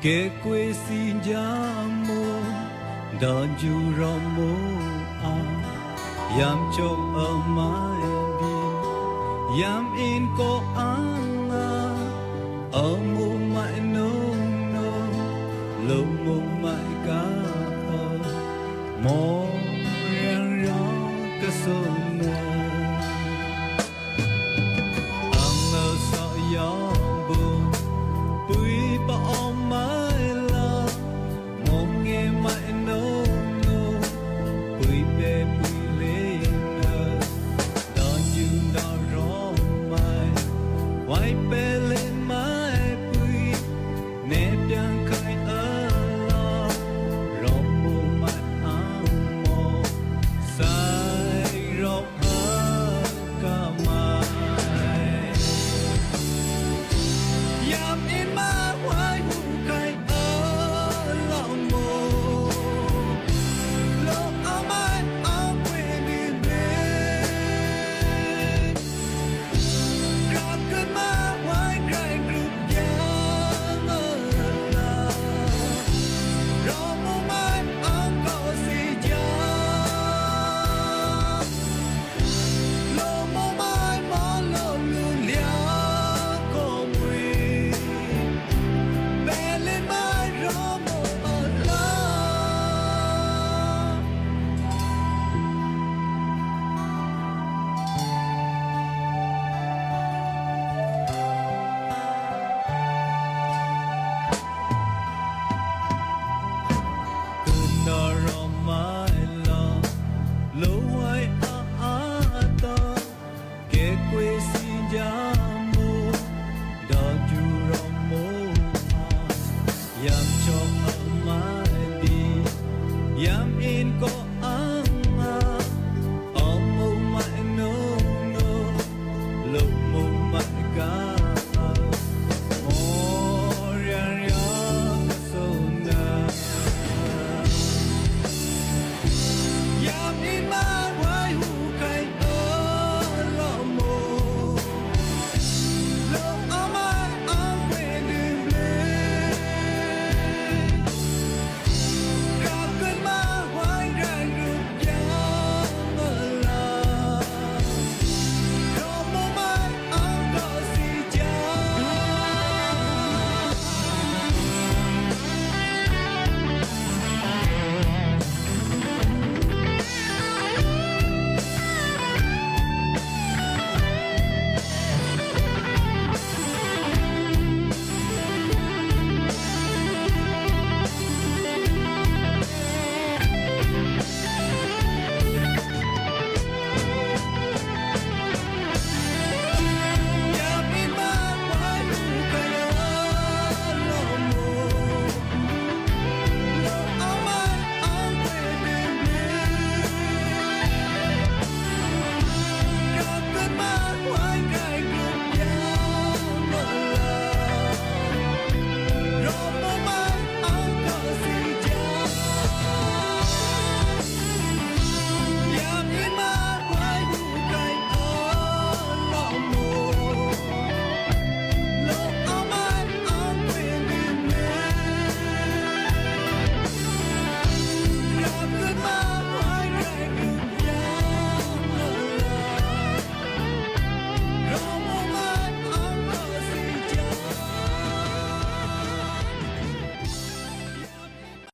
che quei si giamo don giuromo a yam chom a mai bi yam in ko anga a mu mai no no lo mu mai ka mo yang yang ka so na anga sa yam bu pui pa om mai la mong nghe mai no no pui pe pui le na don you da ro mai why pe